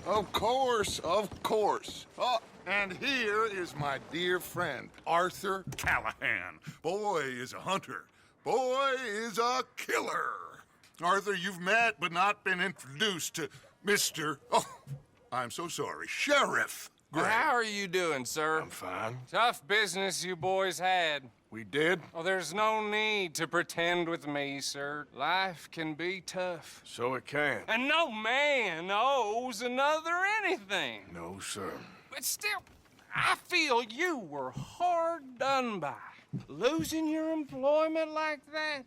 Of course, of course. Oh, and here is my dear friend, Arthur Callahan. Boy is a hunter. Boy is a killer. Arthur, you've met but not been introduced to Mr. Oh, I'm so sorry, Sheriff Gray. How are you doing, sir? I'm fine. Tough business you boys had. We did? Oh, there's no need to pretend with me, sir. Life can be tough. So it can. And no man owes another anything. No, sir. But still, I feel you were hard done by. Losing your employment like that.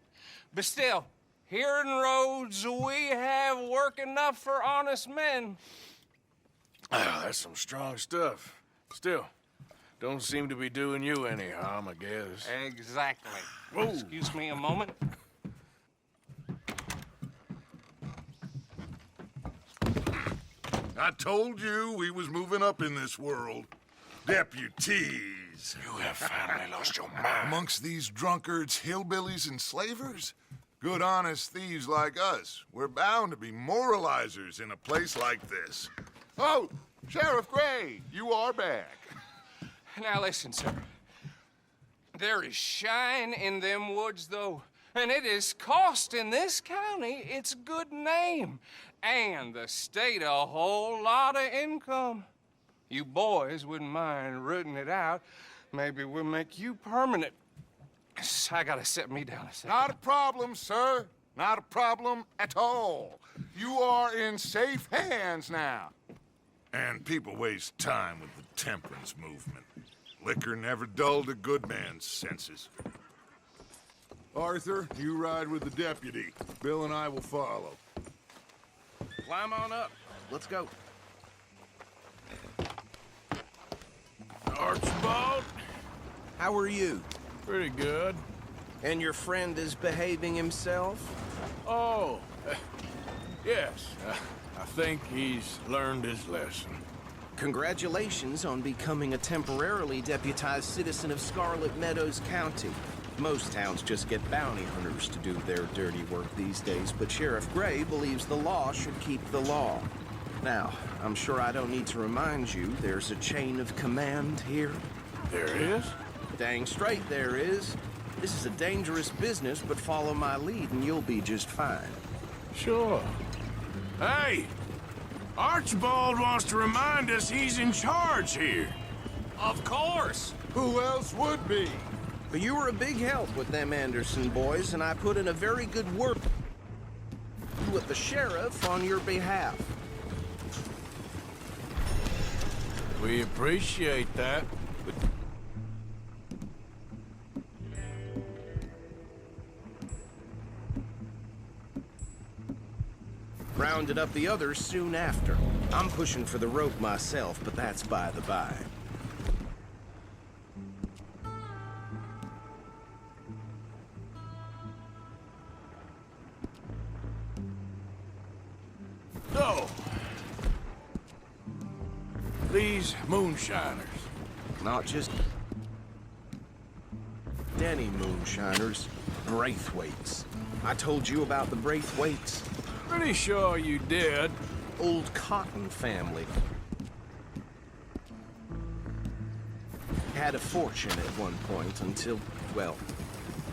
But still, here in Rhodes, we have work enough for honest men. Ah, that's some strong stuff. Still, don't seem to be doing you any harm, I guess. Exactly. Whoa. Excuse me a moment. I told you we was moving up in this world. Deputies. You have finally lost your mind. Amongst these drunkards, hillbillies, and slavers? Good, honest thieves like us. We're bound to be moralizers in a place like this. Oh, Sheriff Gray, you are back. Now listen, sir. There is shine in them woods, though, and it is costing this county its good name and the state a whole lot of income. You boys wouldn't mind rooting it out. Maybe we'll make you permanent. I gotta set me down a second. Not a problem, sir. Not a problem at all. You are in safe hands now. And people waste time with the temperance movement. Liquor never dulled a good man's senses. Arthur, you ride with the deputy. Bill and I will follow. Climb on up. Let's go. Archibald? How are you? Pretty good. And your friend is behaving himself? Oh, yes. I think he's learned his lesson. Congratulations on becoming a temporarily deputized citizen of Scarlet Meadows County. Most towns just get bounty hunters to do their dirty work these days, but Sheriff Gray believes the law should keep the law. Now, I'm sure I don't need to remind you there's a chain of command here. There is? Dang straight there is. This is a dangerous business, but follow my lead and you'll be just fine. Sure. Hey! Archibald wants to remind us he's in charge here. Of course. Who else would be? But you were a big help with them Anderson boys, and I put in a very good word with the sheriff on your behalf. We appreciate that. Rounded up the others soon after. I'm pushing for the rope myself, but that's by the by. So, these moonshiners. Not just any moonshiners, Braithwaites. I told you about the Braithwaites. Pretty sure you did. Old Cotton family. Had a fortune at one point until, well,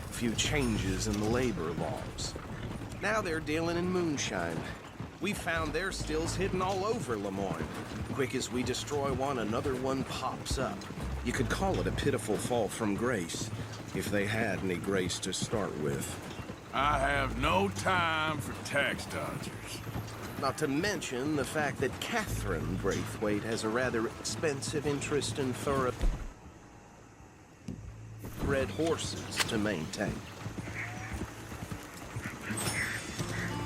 a few changes in the labor laws. Now they're dealing in moonshine. We found their stills hidden all over Lemoyne. Quick as we destroy one, another one pops up. You could call it a pitiful fall from grace, if they had any grace to start with. I have no time for tax dodgers. Not to mention the fact that Catherine Braithwaite has a rather expensive interest in thoroughbred horses to maintain.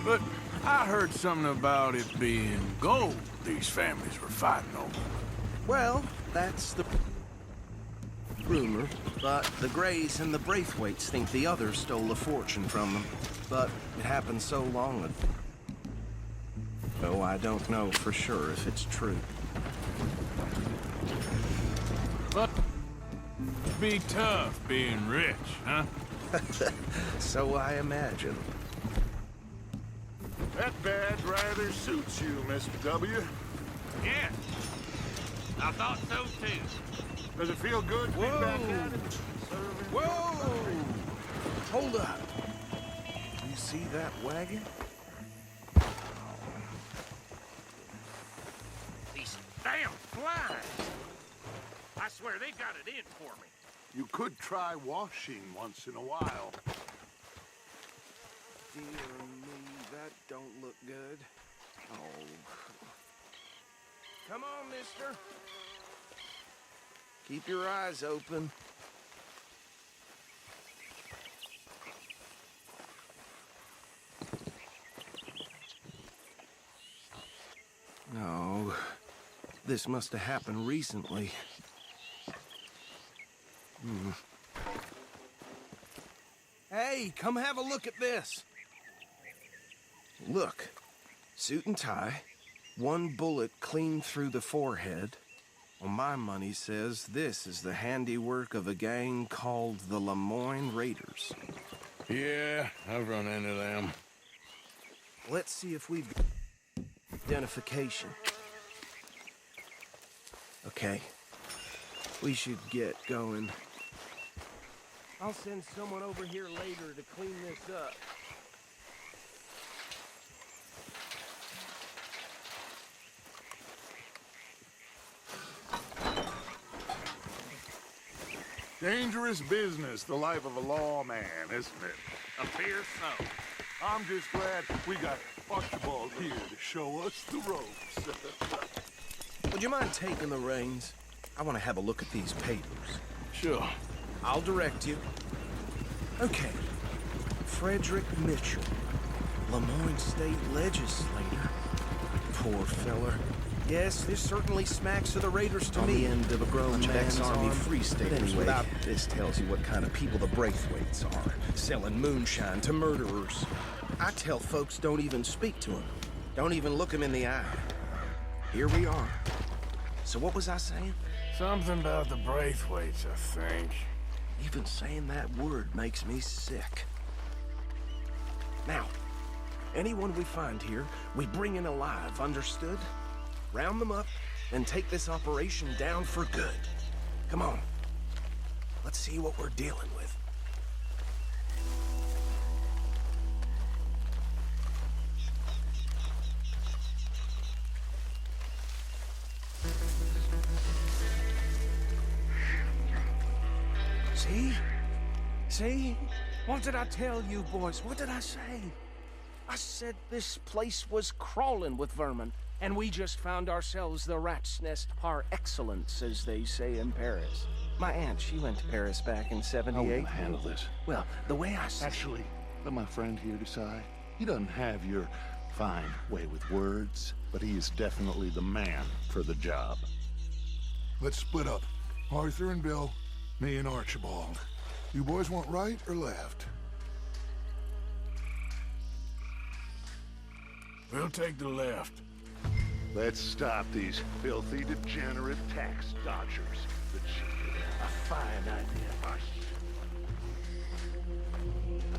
But I heard something about it being gold these families were fighting over. Well, that's the rumor, but the Grays and the Braithwaites think the others stole a fortune from them. But it happened so long ago. So I don't know for sure if it's true. But it'd be tough being rich, huh? So I imagine. That badge rather suits you, Mr. W. Yeah. I thought so, too. Does it feel good to be back at it? Whoa! Hold up. You see that wagon? These damn flies! I swear they got it in for me. You could try washing once in a while. Dear me, that don't look good. Oh. Come on, mister. Keep your eyes open. No. This must have happened recently. Hey, come have a look at this. Look. Suit and tie. One bullet clean through the forehead. Well, my money says this is the handiwork of a gang called the Lemoyne Raiders. Yeah, I've run into them. Let's see if we've got identification. Okay. We should get going. I'll send someone over here later to clean this up. Dangerous business, the life of a lawman, isn't it? Appears so. I'm just glad we got Archibald here to show us the ropes. Would you mind taking the reins? I want to have a look at these papers. Sure. I'll direct you. Okay. Frederick Mitchell, Lemoyne State Legislator. Poor feller. Yes, this certainly smacks of the Raiders to me. On the end of a grown man's army free state. Anyway, this tells you what kind of people the Braithwaites are. Selling moonshine to murderers. I tell folks don't even speak to them. Don't even look them in the eye. Here we are. So what was I saying? Something about the Braithwaites, I think. Even saying that word makes me sick. Now, anyone we find here, we bring in alive, understood? Round them up, and take this operation down for good. Come on. Let's see what we're dealing with. See? See? What did I tell you, boys? What did I say? I said this place was crawling with vermin, and we just found ourselves the rat's nest par excellence, as they say in Paris. My aunt, she went to Paris back in How '78. will I handle this? Well, the way I see Actually, let my friend here decide. He doesn't have your fine way with words, but he is definitely the man for the job. Let's split up. Arthur and Bill, me and Archibald. You boys want right or left? We'll take the left. Let's stop these filthy, degenerate tax dodgers. A fine idea.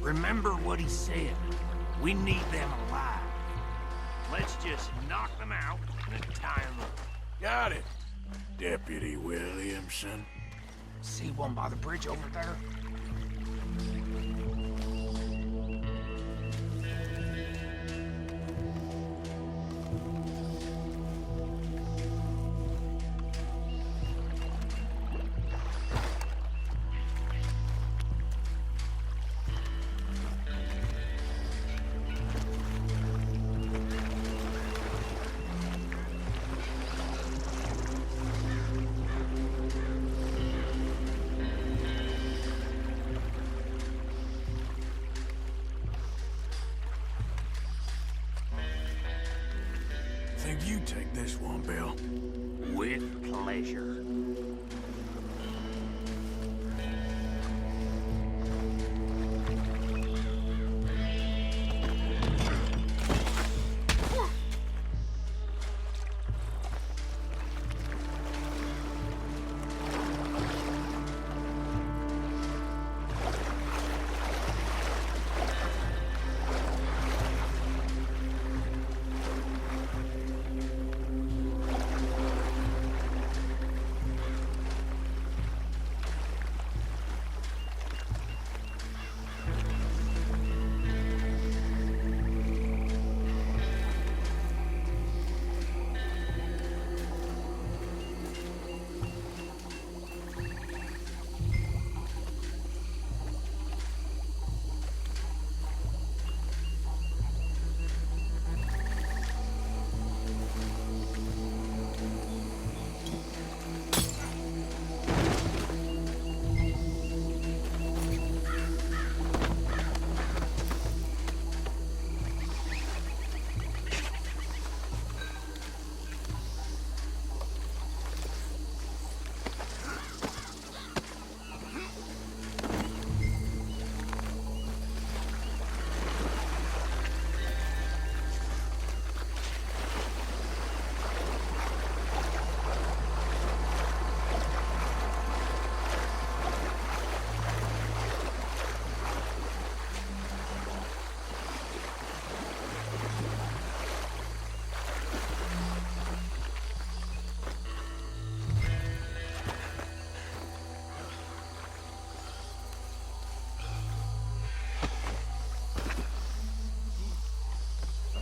Remember what he said. We need them alive. Let's just knock them out and tie them up. Got it, Deputy Williamson. See one by the bridge over there? Think you take this one, Bill? With pleasure.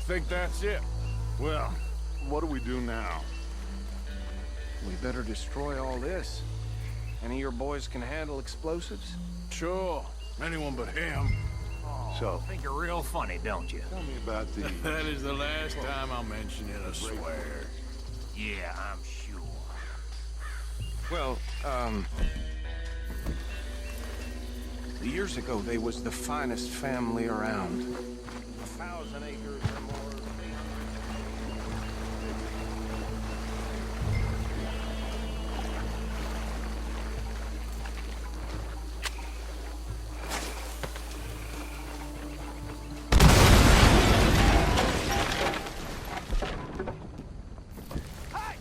think that's it. Well, what do we do now? We better destroy all this. Any of your boys can handle explosives? Sure. Anyone but him. So, Think you're real funny, don't you? tell me about the... That is the last time I'll mention it, I swear. Yeah, I'm sure. Well, years ago, they was the finest family around. 1,000 acres or more. Hey!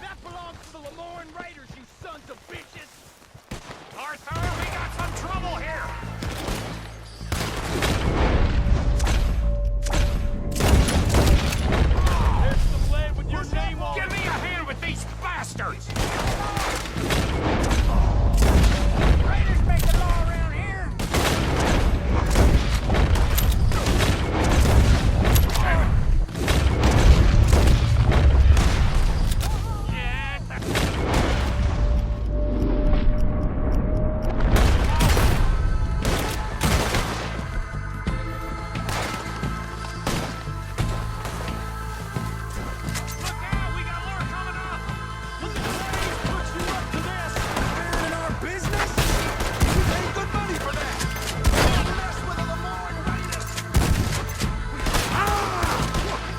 That belongs to the Lemoyne Raiders, you sons of bitches! Arthur, we got some trouble here! There's some lead with your name on it! Give me a hand with these bastards! Raiders make the law around here! Yeah, look out! We got more coming up! Look at the ladies push you up to this! They're in our business? We paid good money for that! Don't mess with the Lemoyne Raiders! That was too damn close!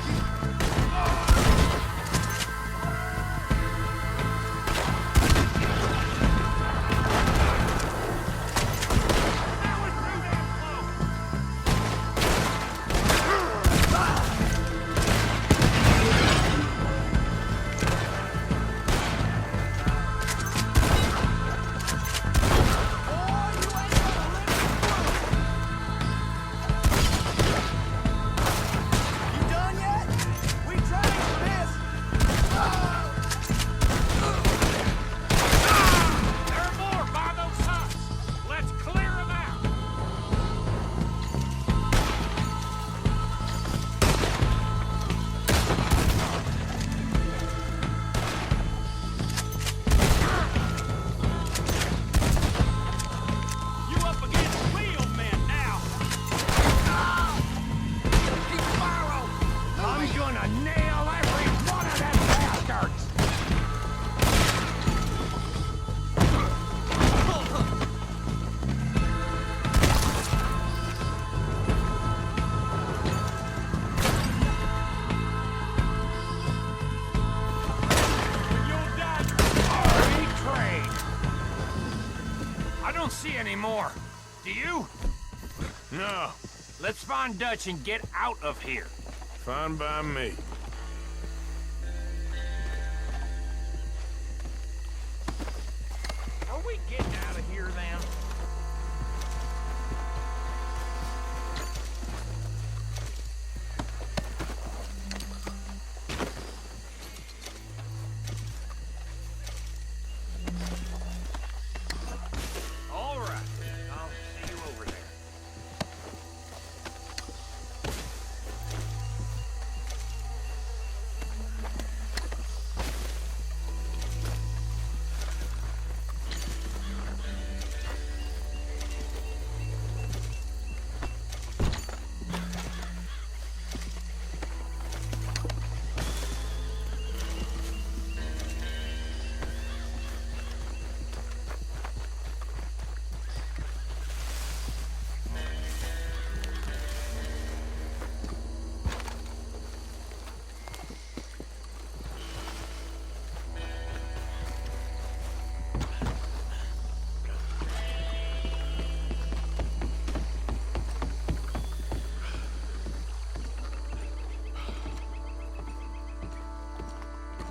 You done yet? We tried for this! There are more by those huts! Let's clear them out! You up against real men now! Keep fire! I'm gonna nail every one of them bastards! You'll die betrayed! I don't see any more. Do you? No. Let's find Dutch and get out of here. Fine by me. Are we getting out of here then? All right. I'll see you over there.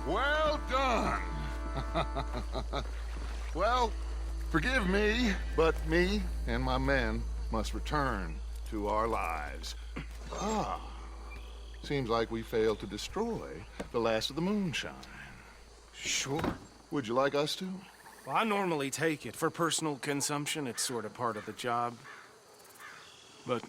Well done. Well, forgive me, but me and my men must return to our lives. Ah, seems like we failed to destroy the last of the moonshine. Sure. Would you like us to? Well, I normally take it. For personal consumption, it's sort of part of the job. But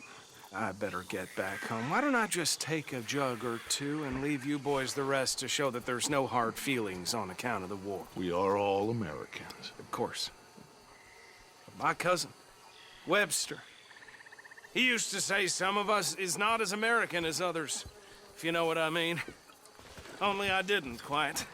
I better get back home. Why don't I just take a jug or two and leave you boys the rest to show that there's no hard feelings on account of the war? We are all Americans. Of course. But my cousin, Webster, he used to say some of us is not as American as others, if you know what I mean. Only I didn't quite.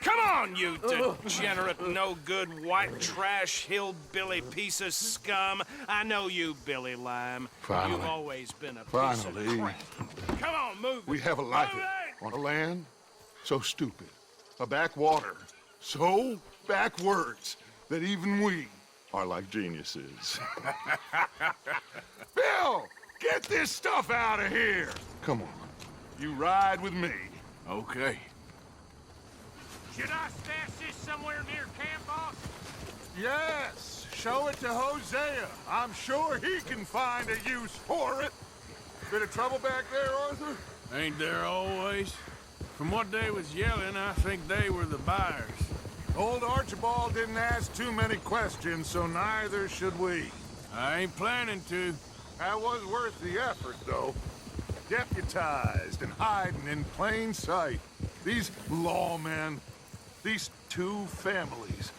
Come on, you degenerate, no-good, white trash, hillbilly piece of scum. I know you, Billy Lime. Finally. You've always been a piece Finally. of crap. Come on, move it. We have a life Move it! on a land so stupid, a backwater so backwards that even we are like geniuses. Bill, get this stuff out of here. Come on, you ride with me. Okay. Should I stash this somewhere near camp, boss? Yes, show it to Hosea. I'm sure he can find a use for it. Bit of trouble back there, Arthur? Ain't there always? From what they was yelling, I think they were the buyers. Old Archibald didn't ask too many questions, so neither should we. I ain't planning to. That was worth the effort, though. Deputized and hiding in plain sight. These lawmen, these two families.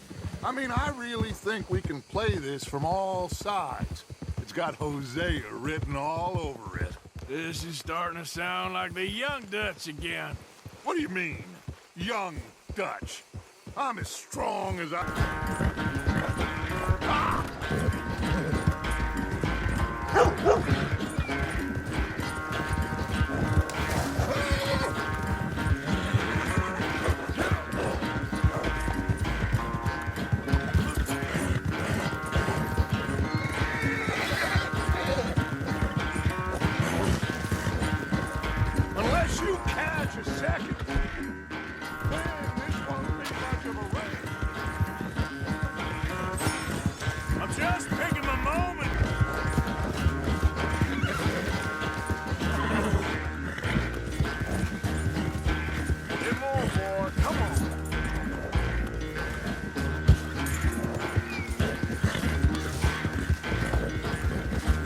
I mean, I really think we can play this from all sides. It's got Hosea written all over it. This is starting to sound like the Young Dutch again. What do you mean, young Dutch? I'm as strong as I... Unless you catch a second, then this won't be much of a race. I'm just picking my moment. Get more, boy. Come on.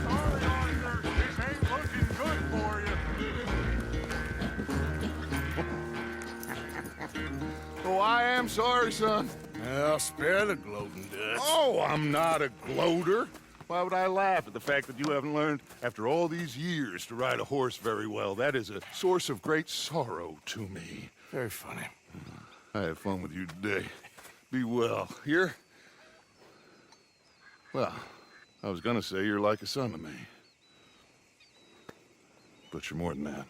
Sorry, Arthur. This ain't looking good for you. Oh, I am sorry, son. I'll spare the gloating Dutch. Oh, I'm not a gloater. Why would I laugh at the fact that you haven't learned, after all these years, to ride a horse very well? That is a source of great sorrow to me. Very funny. I had fun with you today. Be well. Here? Well, I was gonna say you're like a son to me. But you're more than that.